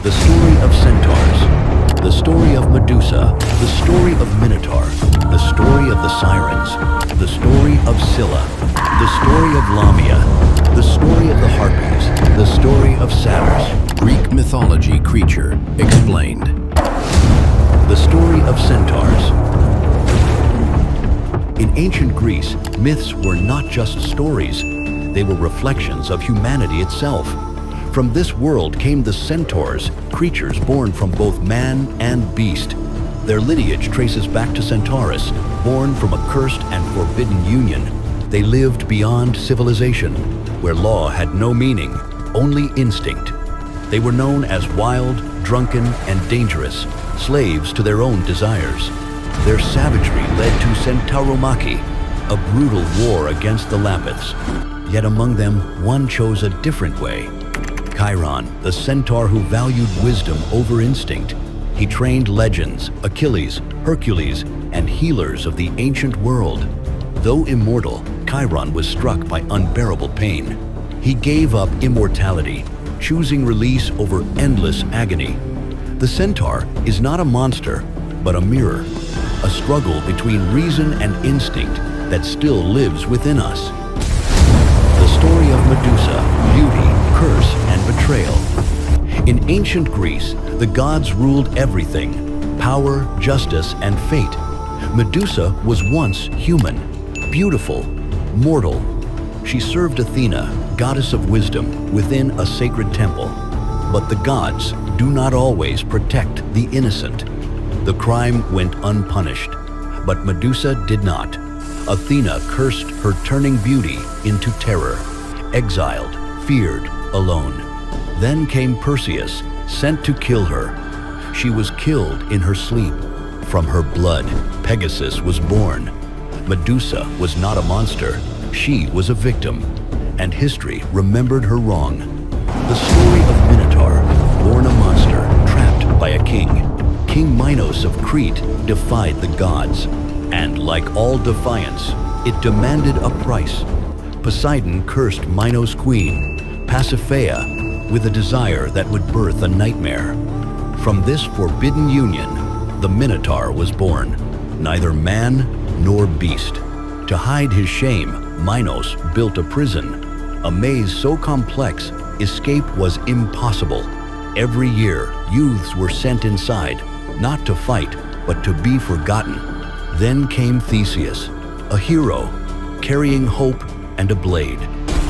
the story of Centaurs, the story of Medusa, the story of Minotaur, the story of the Sirens, the story of Scylla, the story of Lamia, the story of the Harpies, the story of Satyrs. Greek mythology creature explained. The story of Centaurs. In ancient Greece, myths were not just stories, they were reflections of humanity itself. From this world came the Centaurs, creatures born from both man and beast. Their lineage traces back to Centaurus, born from a cursed and forbidden union. They lived beyond civilization, where law had no meaning, only instinct. They were known as wild, drunken, and dangerous, slaves to their own desires. Their savagery led to Centauromachy, a brutal war against the Lapiths. Yet among them, one chose a different way. Chiron, the centaur who valued wisdom over instinct. He trained legends, Achilles, Hercules, and healers of the ancient world. Though immortal, Chiron was struck by unbearable pain. He gave up immortality, choosing release over endless agony. The centaur is not a monster, but a mirror, a struggle between reason and instinct that still lives within us. The story of Medusa, beauty, curse, and betrayal. In ancient Greece, the gods ruled everything: power, justice, and fate. Medusa was once human, beautiful, mortal. She served Athena, goddess of wisdom, within a sacred temple. But the gods do not always protect the innocent. The crime went unpunished, but Medusa did not. Athena cursed her, turning beauty into terror. Exiled, feared, alone. Then came Perseus, sent to kill her. She was killed in her sleep. From her blood, Pegasus was born. Medusa was not a monster. She was a victim, and history remembered her wrong. The story of Minotaur, born a monster, trapped by a king. King Minos of Crete defied the gods, and like all defiance, it demanded a price. Poseidon cursed Minos' queen, Pasiphae, with a desire that would birth a nightmare. From this forbidden union, the Minotaur was born, neither man nor beast. To hide his shame, Minos built a prison, a maze so complex, escape was impossible. Every year, youths were sent inside, not to fight, but to be forgotten. Then came Theseus, a hero, carrying hope and a blade.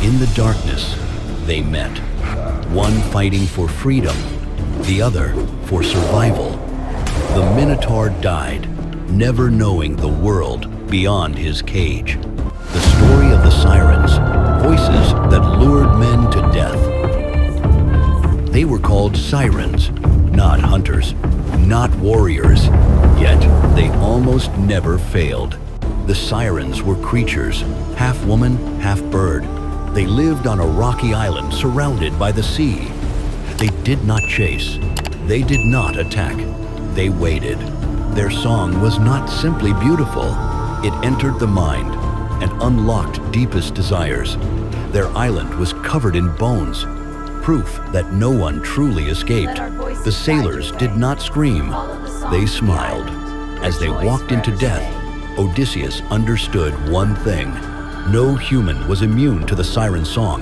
In the darkness, they met. One fighting for freedom, the other for survival. The Minotaur died, never knowing the world beyond his cage. The story of the Sirens, voices that lured men to death. They were called Sirens, not hunters, not warriors, yet they almost never failed. The Sirens were creatures, half woman, half bird. They lived on a rocky island surrounded by the sea. They did not chase. They did not attack. They waited. Their song was not simply beautiful. It entered the mind and unlocked deepest desires. Their island was covered in bones, proof that no one truly escaped. The sailors did not scream. They smiled. As they walked into death, Odysseus understood one thing. No human was immune to the siren song.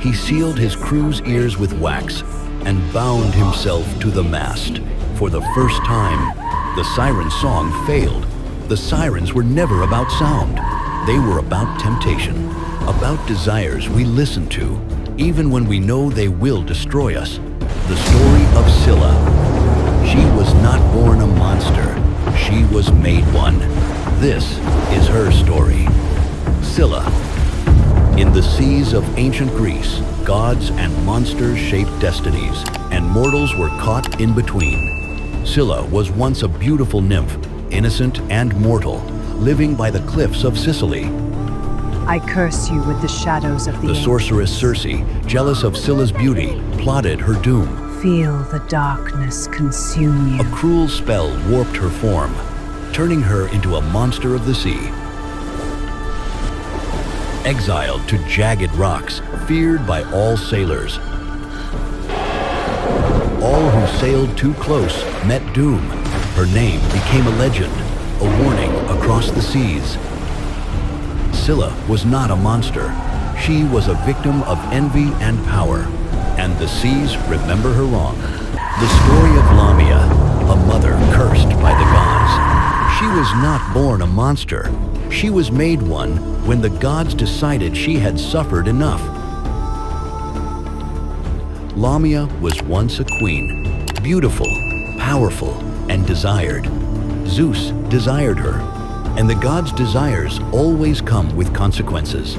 He sealed his crew's ears with wax and bound himself to the mast. For the first time, the siren song failed. The sirens were never about sound. They were about temptation, about desires we listen to, even when we know they will destroy us. The story of Scylla. She was not born a monster. She was made one. This is her story. Scylla. In the seas of ancient Greece, gods and monsters shaped destinies, and mortals were caught in between. Scylla was once a beautiful nymph, innocent and mortal, living by the cliffs of Sicily. I curse you with the shadows of the sorceress Circe, jealous of Scylla's beauty, plotted her doom. Feel the darkness consume you. A cruel spell warped her form, turning her into a monster of the sea. Exiled to jagged rocks, feared by all sailors. All who sailed too close met doom. Her name became a legend, a warning across the seas. Scylla was not a monster. She was a victim of envy and power, and the seas remember her wrong. The story of Lamia, a mother cursed by the gods. She was not born a monster. She was made one when the gods decided she had suffered enough. Lamia was once a queen, beautiful, powerful, and desired. Zeus desired her, and the gods' desires always come with consequences.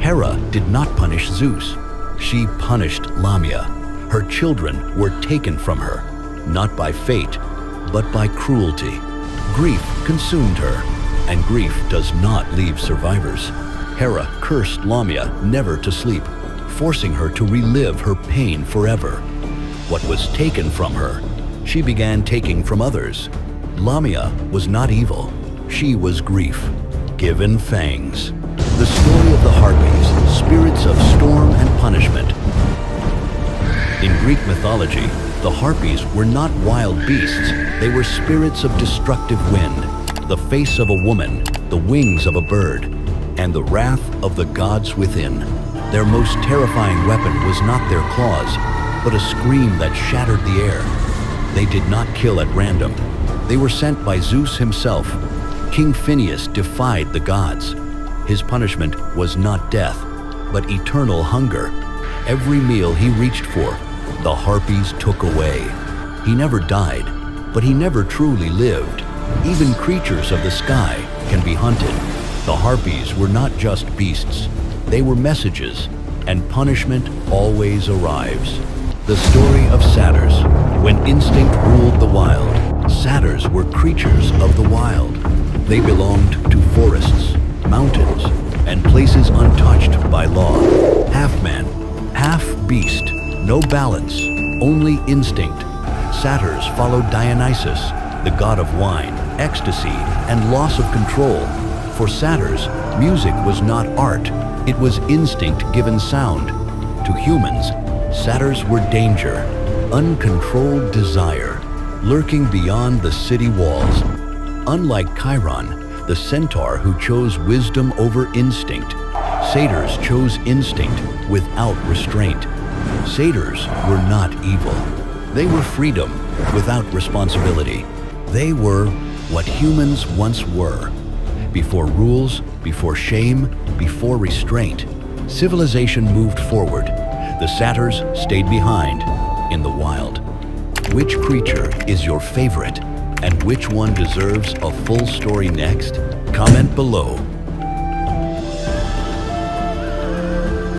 Hera did not punish Zeus. She punished Lamia. Her children were taken from her, not by fate, but by cruelty. Grief consumed her, and grief does not leave survivors. Hera cursed Lamia never to sleep, forcing her to relive her pain forever. What was taken from her, she began taking from others. Lamia was not evil. She was grief, given fangs. The story of the Harpies, spirits of storm and punishment. In Greek mythology, the Harpies were not wild beasts. They were spirits of destructive wind, the face of a woman, the wings of a bird, and the wrath of the gods within. Their most terrifying weapon was not their claws, but a scream that shattered the air. They did not kill at random. They were sent by Zeus himself. King Phineus defied the gods. His punishment was not death, but eternal hunger. Every meal he reached for, the Harpies took away. He never died, but he never truly lived. Even creatures of the sky can be hunted. The Harpies were not just beasts. They were messages, and punishment always arrives. The story of satyrs. When instinct ruled the wild, satyrs were creatures of the wild. They belonged to forests, mountains, and places untouched by law. Half man, half beast, no balance, only instinct. Satyrs followed Dionysus, the god of wine, ecstasy, and loss of control. For satyrs, music was not art, it was instinct given sound. To humans, satyrs were danger, uncontrolled desire, lurking beyond the city walls. Unlike Chiron, the centaur who chose wisdom over instinct, satyrs chose instinct without restraint. Satyrs were not evil. They were freedom without responsibility. They were what humans once were. Before rules, before shame, before restraint, civilization moved forward. The satyrs stayed behind in the wild. Which creature is your favorite? And which one deserves a full story next? Comment below.